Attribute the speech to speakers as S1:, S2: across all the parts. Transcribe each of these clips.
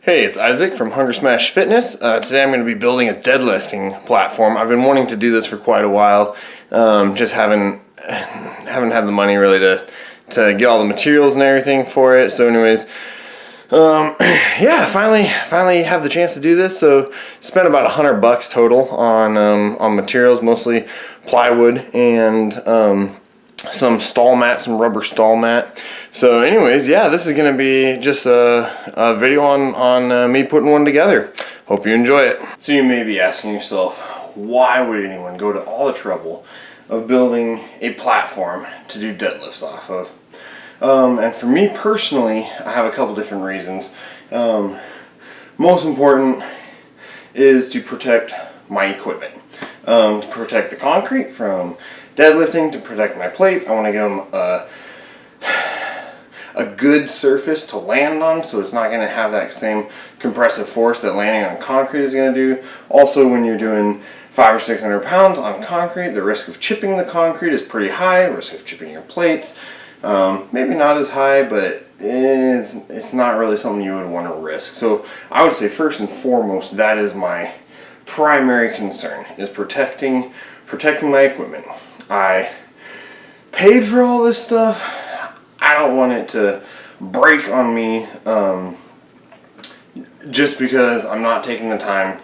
S1: Hey, it's Isaac from Hunger Smash Fitness. Today I'm going to be building a deadlifting platform. I've been wanting to do this for quite a while. Just haven't had the money really to get all the materials and everything for it. So anyways, yeah, finally have the chance to do this. So spent about $100 total on materials, mostly plywood and some stall mat, some rubber stall mat. So anyways, yeah, this is gonna be just a video on me putting one together. Hope you enjoy it. So you may be asking yourself, why would anyone go to all the trouble of building a platform to do deadlifts off of? And for me personally, I have a couple different reasons. Most important is to protect my equipment, to protect the concrete from deadlifting, to protect my plates. I want to give them a good surface to land on, so it's not going to have that same compressive force that landing on concrete is going to do. Also, when you're doing 500 or 600 pounds on concrete, the risk of chipping the concrete is pretty high. Risk of chipping your plates, maybe not as high, but it's not really something you would want to risk. So I would say first and foremost, that is my primary concern, is protecting my equipment. I paid for all this stuff. I don't want it to break on me just because I'm not taking the time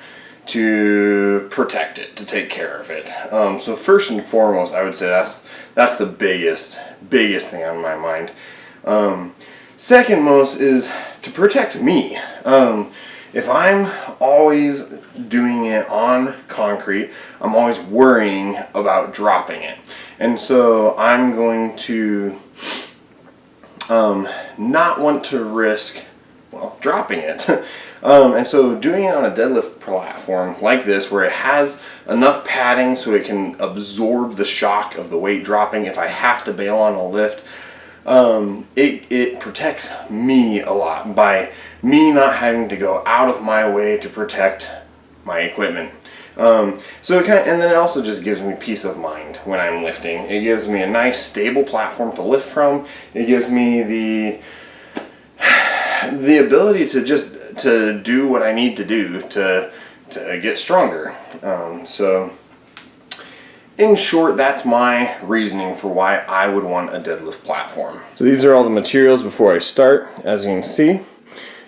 S1: to protect it, to take care of it. So first and foremost, I would say that's the biggest thing on my mind. Second most is to protect me. If I'm always doing it on concrete, I'm always worrying about dropping it. And so I'm going to not want to risk, dropping it. And so doing it on a deadlift platform like this, where it has enough padding so it can absorb the shock of the weight dropping if I have to bail on a lift, it protects me a lot by me not having to go out of my way to protect my equipment. So it and then it also just gives me peace of mind when I'm lifting. It gives me a nice stable platform to lift from. It gives me the ability to do what I need to do to get stronger. So in short, that's my reasoning for why I would want a deadlift platform. So these are all the materials before I start. As you can see,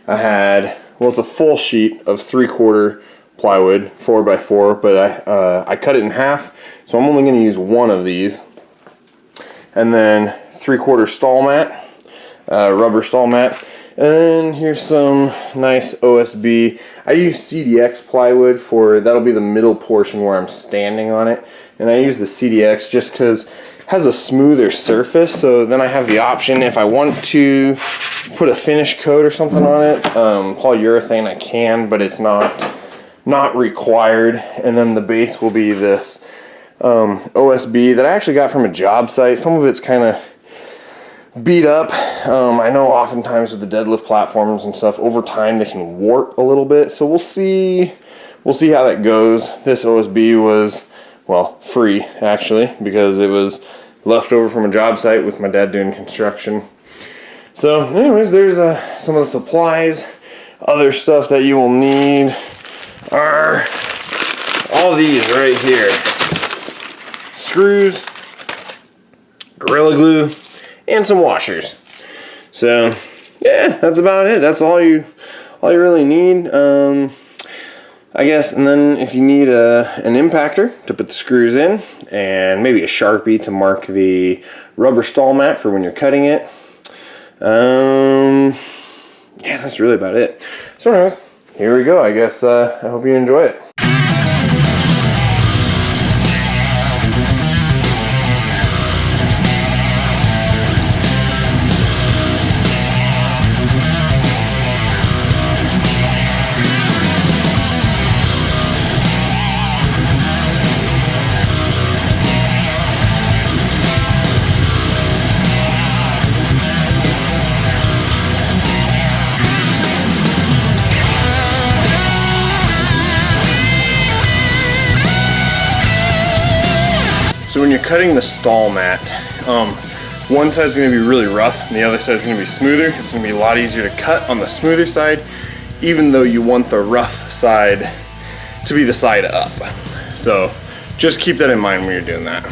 S1: I had, it's a full sheet of 3/4 plywood, 4x4, but I cut it in half, so I'm only going to use one of these. And then 3/4 stall mat, rubber stall mat. And here's some nice OSB. I use CDX plywood that'll be the middle portion where I'm standing on it. And I use the CDX just because it has a smoother surface, so then I have the option if I want to put a finish coat or something on it. Polyurethane I can, but it's not required. And then the base will be this OSB that I actually got from a job site. Some of it's kind of beat up. I know oftentimes with the deadlift platforms and stuff, over time they can warp a little bit, so we'll see how that goes. This OSB was, free actually, because it was left over from a job site with my dad doing construction. So anyways, there's some of the supplies. Other stuff that you will need are all these right here: screws, Gorilla Glue, and some washers. So yeah, that's about it. That's all you really need, I guess. And then if you need an impactor to put the screws in, and maybe a Sharpie to mark the rubber stall mat for when you're cutting it. Yeah, that's really about it. So anyways, here we go. I guess I hope you enjoy it. So when you're cutting the stall mat, one side is going to be really rough and the other side is going to be smoother. It's going to be a lot easier to cut on the smoother side even though you want the rough side to be the side up. So just keep that in mind when you're doing that.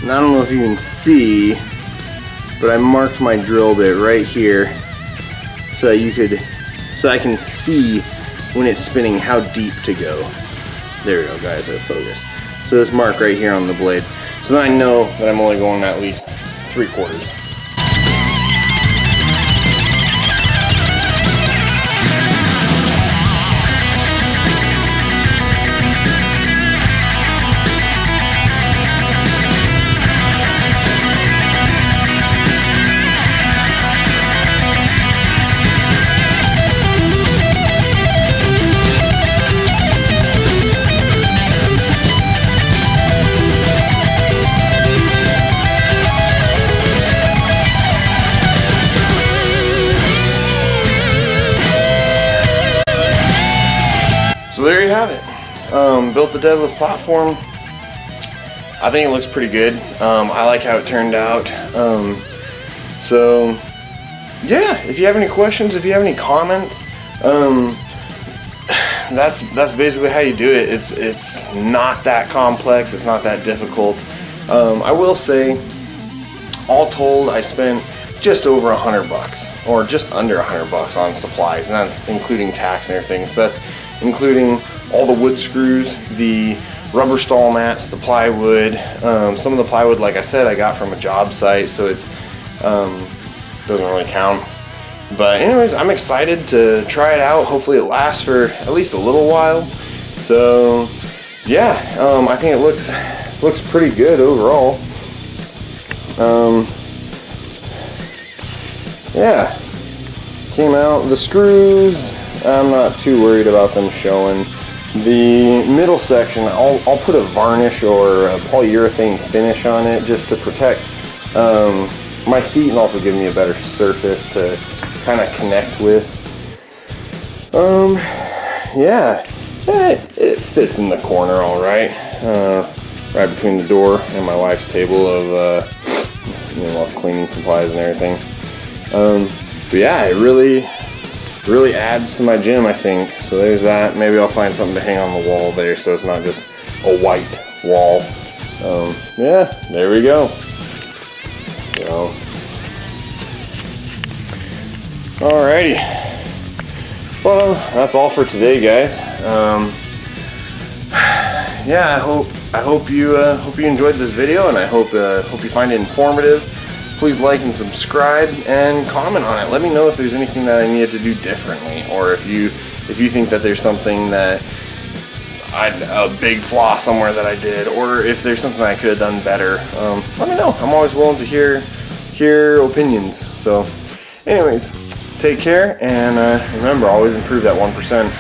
S1: I don't know if you can see, but I marked my drill bit right here so that I can see when it's spinning how deep to go. There we go, guys, I focus. So this mark right here on the blade. So then I know that I'm only going at least 3/4. So there you have it. Built the deadlift platform. I think it looks pretty good. I like how it turned out. So yeah, if you have any questions, if you have any comments, that's basically how you do it. It's not that complex. It's not that difficult. I will say, all told, I spent just over $100 or just under $100 on supplies, and that's including tax and everything. So that's including all the wood screws, the rubber stall mats, the plywood. Some of the plywood, like I said, I got from a job site, so it's doesn't really count. But anyways, I'm excited to try it out. Hopefully it lasts for at least a little while. So yeah, I think it looks pretty good overall. Yeah, came out. The screws, I'm not too worried about them showing. The middle section, I'll put a varnish or a polyurethane finish on it just to protect my feet and also give me a better surface to kind of connect with. Yeah, it fits in the corner all right, right between the door and my wife's table of cleaning supplies and everything. But yeah, it really adds to my gym, I think. So there's that. Maybe I'll find something to hang on the wall there so it's not just a white wall. Yeah, there we go. So, alrighty. Well, that's all for today, guys. Yeah, I hope you enjoyed this video, and I hope you find it informative. Please like and subscribe and comment on it. Let me know if there's anything that I needed to do differently, or if you think that there's something that a big flaw somewhere that I did, or if there's something I could have done better. Let me know. I'm always willing to hear opinions. So anyways, take care, and remember, always improve that 1%.